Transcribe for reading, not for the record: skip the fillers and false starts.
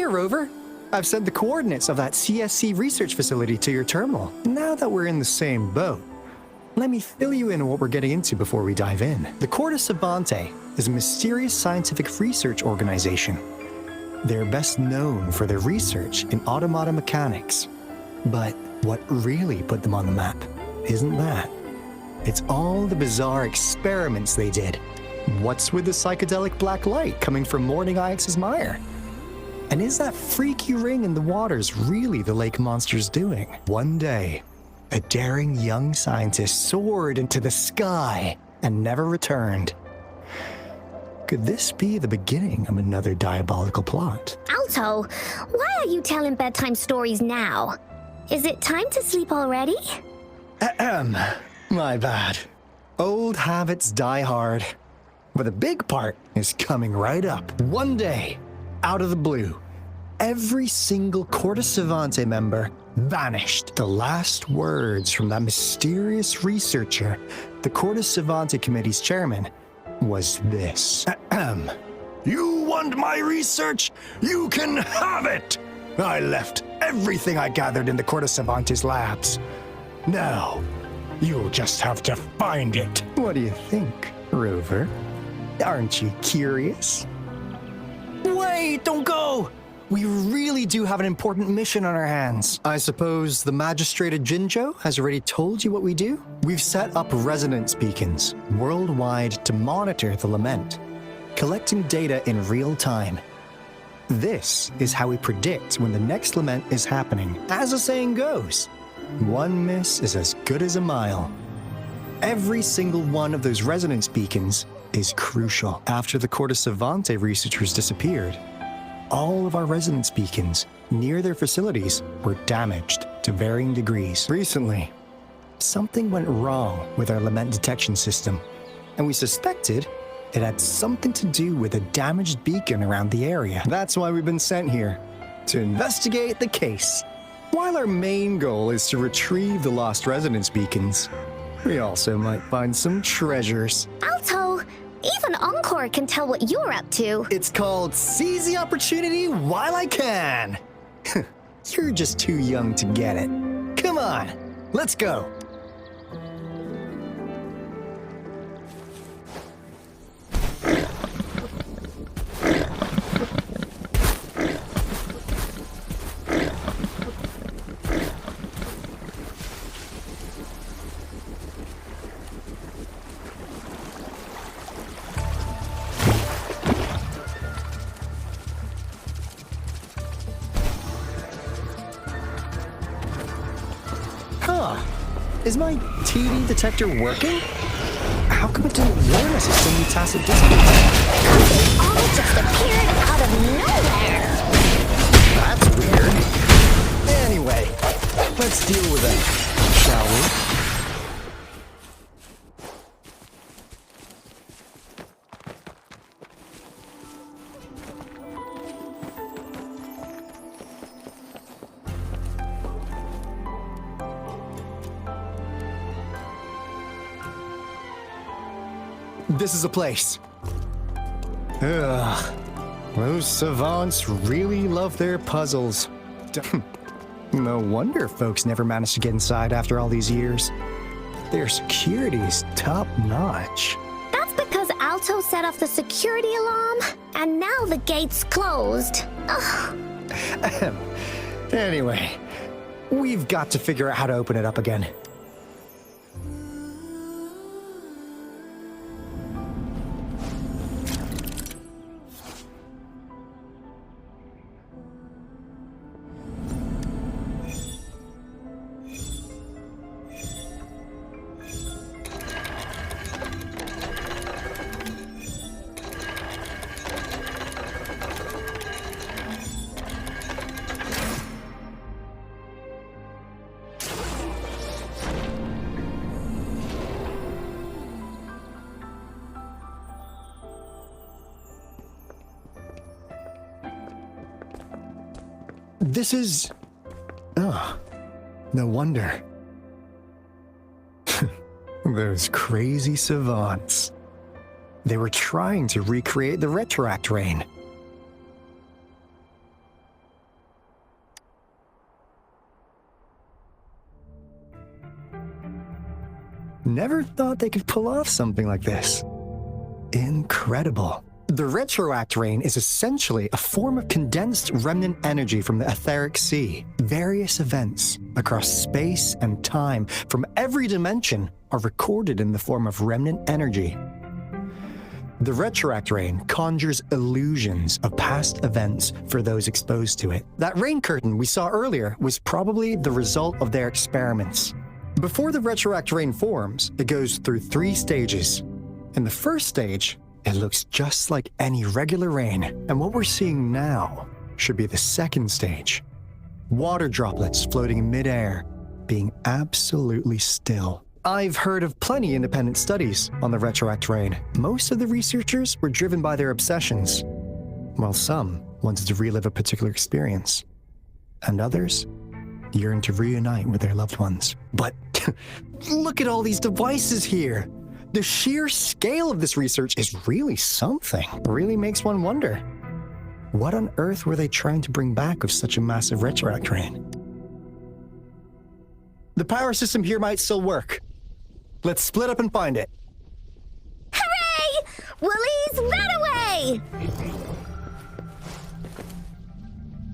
Here, Rover. I've sent the coordinates of that CSC research facility to your terminal. Now that we're in the same boat, let me fill you in on what we're getting into before we dive in. The Corda Savante is a mysterious scientific research organization. They're best known for their research in automata mechanics. But what really put them on the map isn't that. It's all the bizarre experiments they did. What's with the psychedelic black light coming from Morning Ix's mire? And is that freaky ring in the waters really the lake monster's doing? One day, a daring young scientist soared into the sky and never returned. Could this be the beginning of another diabolical plot? Alto, why are you telling bedtime stories now? Is it time to sleep already? My bad. Old habits die hard. But the big part is coming right up. One day, out of the blue, every single Corda Savante member vanished. The last words from that mysterious researcher, the Corda Savante Committee's chairman, was this. You want my research? You can have it! I left everything I gathered in the Corda Savante's labs. Now, you'll just have to find it. What do you think, Rover? Aren't you curious? Wait, don't go! We really do have an important mission on our hands. I suppose the magistrated Jinjo has already told you what we do? We've set up resonance beacons worldwide to monitor the lament, collecting data in real time. This is how we predict when the next lament is happening. As the saying goes, one miss is as good as a mile. Every single one of those resonance beacons is crucial. After the Corda Savante researchers disappeared, all of our resonance beacons near their facilities were damaged to varying degrees. Recently, something went wrong with our lament detection system, and we suspected it had something to do with a damaged beacon around the area. That's why we've been sent here, to investigate the case. While our main goal is to retrieve the lost resonance beacons, we also might find some treasures. Alto, even Encore can tell what you're up to. It's called seize the opportunity while I can. You're just too young to get it. Come on, let's go. Is my TD detector working? How come it didn't warn us of so many tacit disciplines? They all just appeared out of nowhere. That's weird. Anyway, let's deal with them, shall we? This is a place. Ugh. Those savants really love their puzzles. No wonder folks never managed to get inside after all these years. Their security is top-notch. That's because Alto set off the security alarm, and now the gate's closed. Ugh. Anyway, we've got to figure out how to open it up again. This is... Oh, no wonder. Those crazy savants. They were trying to recreate the retroact rain. thought they could pull off something like this. Incredible. The retroact rain is essentially a form of condensed remnant energy from the etheric sea. Various events across space and time from every dimension are recorded in the form of remnant energy. The retroact rain conjures illusions of past events for those exposed to it. That rain curtain we saw earlier was probably the result of their experiments. Before the retroact rain forms, it goes through 3 stages. In the first stage, it looks just like any regular rain, and what we're seeing now should be the second stage. Water droplets floating in midair, being absolutely still. I've heard of plenty independent studies on the retroact rain. Most of the researchers were driven by their obsessions, while some wanted to relive a particular experience, and others yearned to reunite with their loved ones. But look at all these devices here! The sheer scale of this research is really something. It really makes one wonder. What on earth were they trying to bring back with such a massive retroact rain? The power system here might still work. Let's split up and find it. Hooray! Woolies, run away!